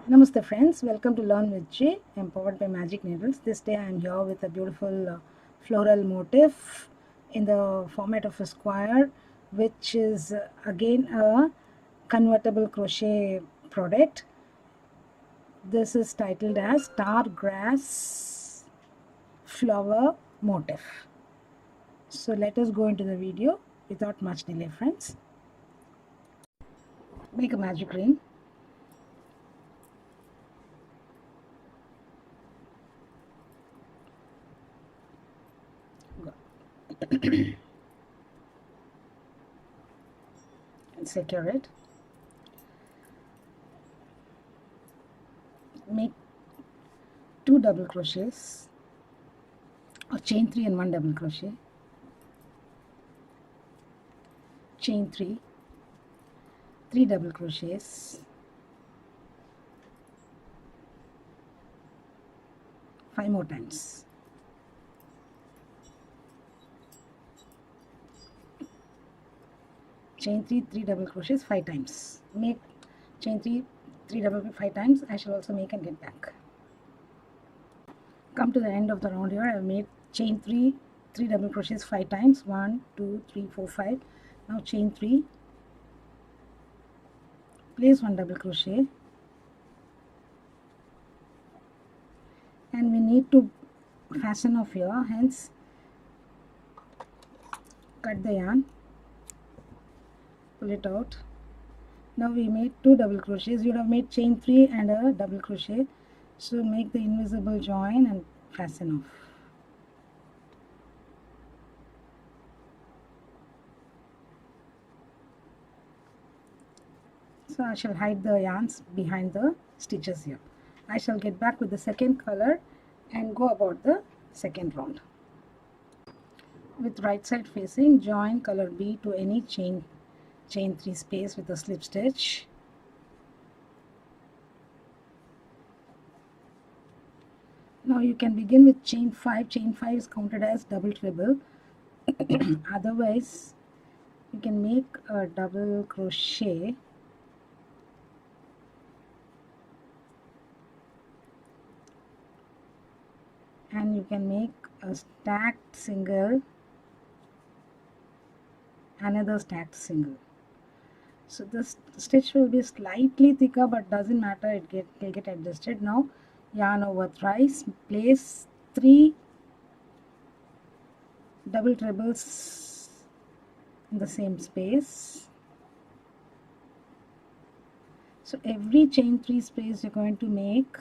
Namaste friends, welcome to Learn with J, empowered by Magic Needles. This day I am here with a beautiful floral motif in the format of a square, which is again a convertible crochet product. This is titled as Star Grass Flower Motif. So let us go into the video without much delay friends. Make a magic ring. And secure it. Make 2 double crochets or chain 3 and 1 double crochet, chain 3, 3 double crochets, 5 more times, chain 3, 3 double crochets 5 times. Make chain 3, 3 double 5 times. I shall also make and get back. Come to the end of the round here. I have made chain 3, 3 double crochets 5 times. 1, 2, 3, 4, 5. Now chain 3, place 1 double crochet, and we need to fasten off here, hence cut the yarn, pull it out. Now we made 2 double crochets. You would have made chain 3 and a double crochet, so make the invisible join and fasten off. So I shall hide the yarns behind the stitches here. I shall get back with the second color and go about the second round. With right side facing, join color B to any chain 3 space with a slip stitch. Now you can begin with chain 5. Chain 5 is counted as double treble. Otherwise you can make a double crochet and you can make a stacked single, another stacked single. So this stitch will be slightly thicker, but doesn't matter, it will get adjusted. Now yarn over thrice, place 3 double trebles in the same space. So every chain 3 space you're going to make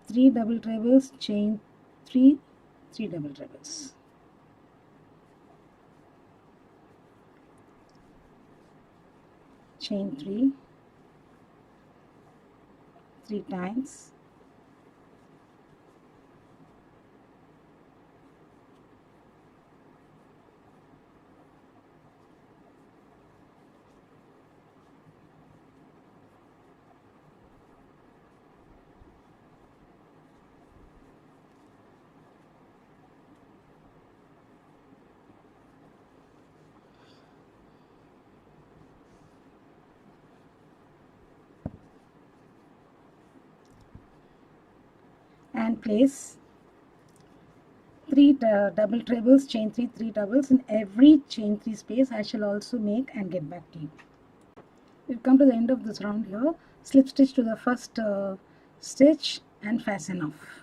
3 double trebles, chain 3, 3 double trebles. Chain 3, 3 times, and place 3 double trebles, chain 3, 3 doubles in every chain 3 space. I shall also make and get back to you. We've come to the end of this round here. Slip stitch to the first stitch and fasten off.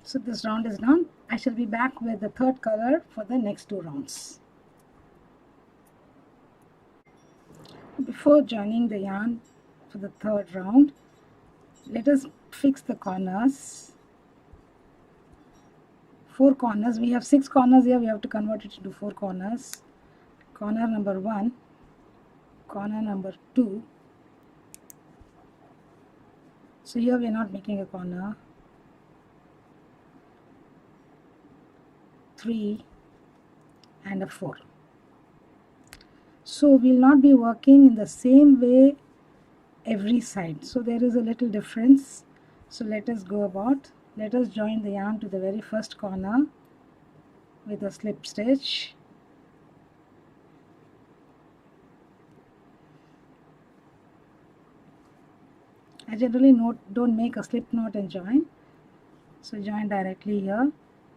So this round is done. I shall be back with the third color for the next 2 rounds. Before joining the yarn for the third round, let us fix the corners. 4 corners. We have 6 corners here. We have to convert it into 4 corners. Corner number 1, corner number 2. So here we are not making a corner. 3 and a 4. So we'll not be working in the same way every side, so there is a little difference. So let us join the yarn to the very first corner with a slip stitch. I generally don't make a slip knot and join, so join directly here.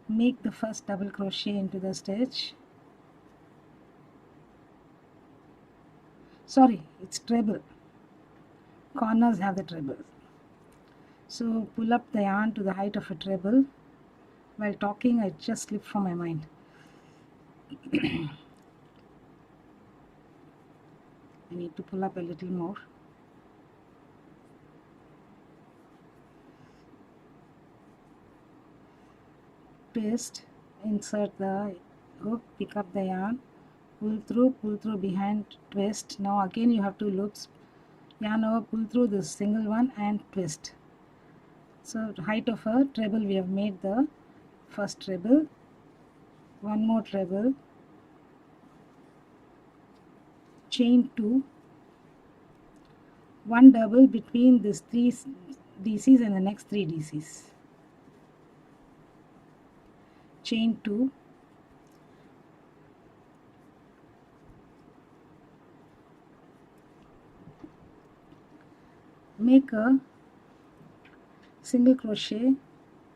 Make the first double crochet into the stitch. Sorry, it's treble. Corners have the treble. So pull up the yarn to the height of a treble. While talking, I just slipped from my mind. I need to pull up a little more. Twist, insert the hook, pick up the yarn, pull through behind, twist. Now again you have two loops, yarn over, pull through this single one and twist. So height of a treble, we have made the first treble, one more treble, chain 2, one double between these 3 DCs and the next 3 DCs, chain 2, make a single crochet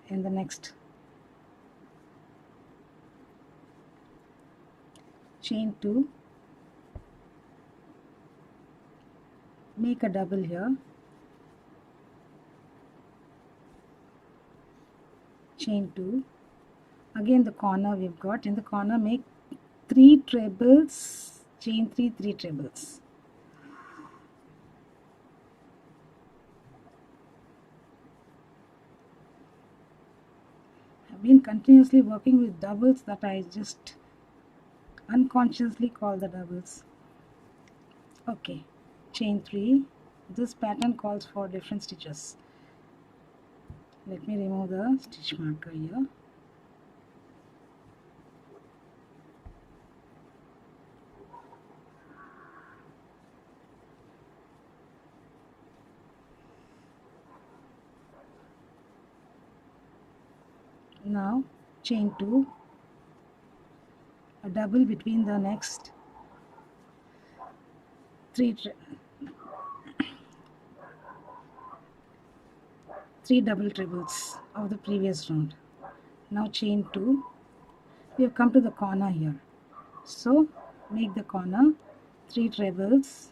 in the next, chain 2, make a double here, chain 2, again the corner we've got, in the corner make 3 trebles, chain 3 trebles. I've been continuously working with doubles that I just unconsciously call the doubles. Okay, chain 3. This pattern calls for different stitches. Let me remove the stitch marker here. Now chain 2, a double between the next 3 double trebles of the previous round. Now chain 2, we have come to the corner here, so make the corner 3 trebles,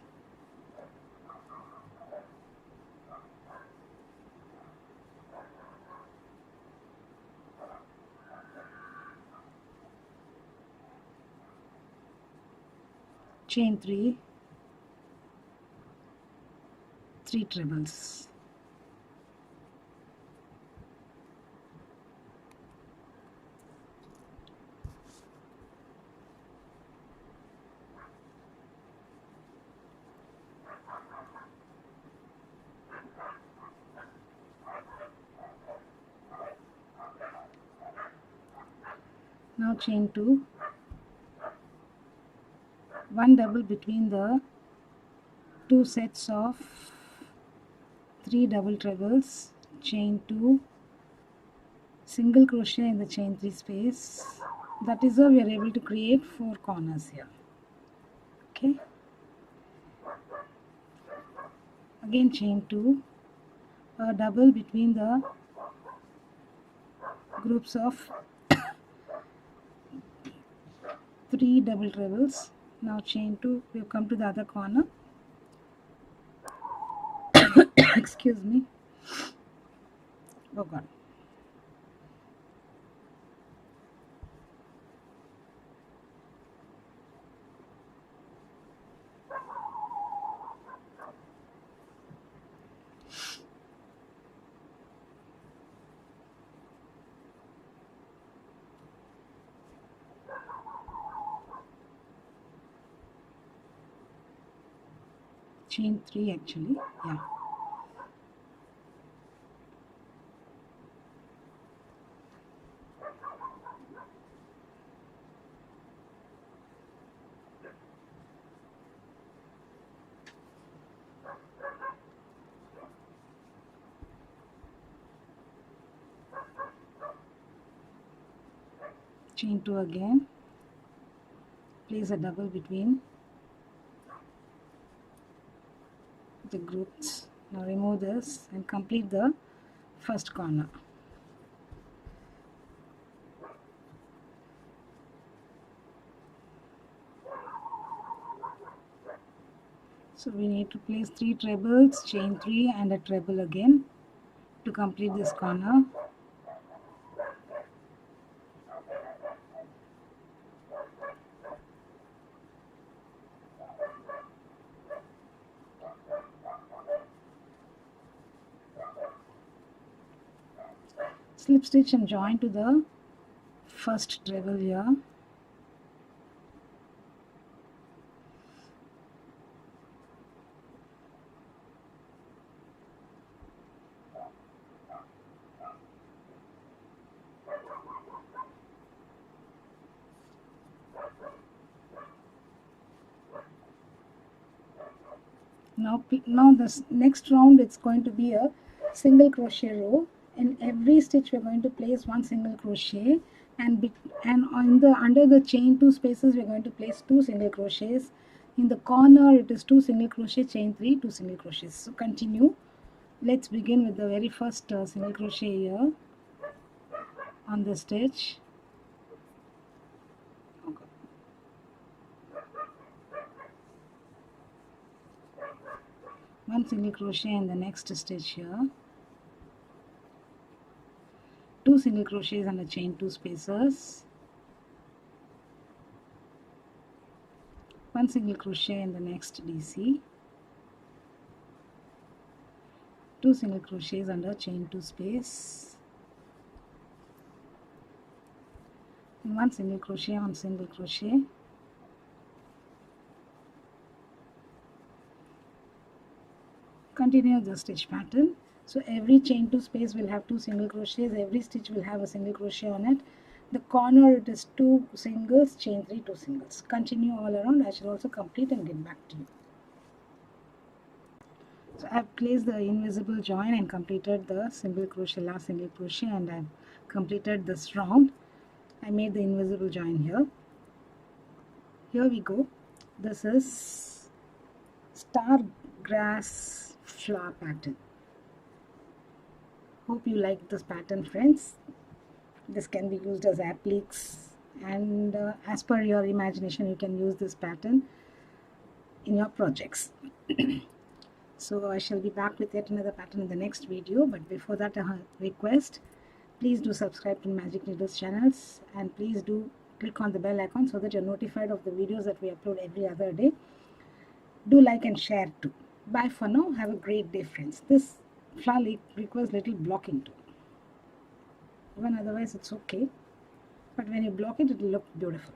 chain 3, 3 trebles. Now chain 2, one double between the 2 sets of 3 double trebles, chain 2, single crochet in the chain 3 space. That is how we are able to create 4 corners here. Okay, again chain 2, a double between the groups of 3 double trebles. Now chain 2, we have come to the other corner. Excuse me. Oh God. Chain 3 actually, yeah. chain 2 again, place a double between the groups. Now remove this and complete the first corner. So we need to place 3 trebles, chain 3 and a treble again to complete this corner. Slip stitch and join to the first treble here. Now this next round it's going to be a single crochet row. In every stitch we're going to place one single crochet, and on the under the chain 2 spaces we're going to place 2 single crochets. In the corner it is 2 single crochet, chain 3, 2 single crochets. So continue. Let's begin with the very first single crochet here on the stitch. Okay. One single crochet in the next stitch here, 2 single crochets and a chain 2 spaces, 1 single crochet in the next DC, 2 single crochets under chain 2 space, and 1 single crochet on single crochet, continue the stitch pattern. So every chain 2 space will have 2 single crochets, every stitch will have a single crochet on it. The corner it is 2 singles, chain 3, 2 singles. Continue all around. I shall also complete and get back to you. So I have placed the invisible join and completed the single crochet, last single crochet, and I have completed this round. I made the invisible join here. Here we go. This is star grass flower pattern. Hope you like this pattern, friends. This can be used as appliques, and as per your imagination you can use this pattern in your projects. So I shall be back with yet another pattern in the next video, but before that a request, please do subscribe to Magic Needles channels, and please do click on the bell icon so that you're notified of the videos that we upload every other day. Do like and share too. Bye for now. Have a great day, friends. This flower requires little blocking too. Even otherwise it's okay, but when you block it, it will look beautiful.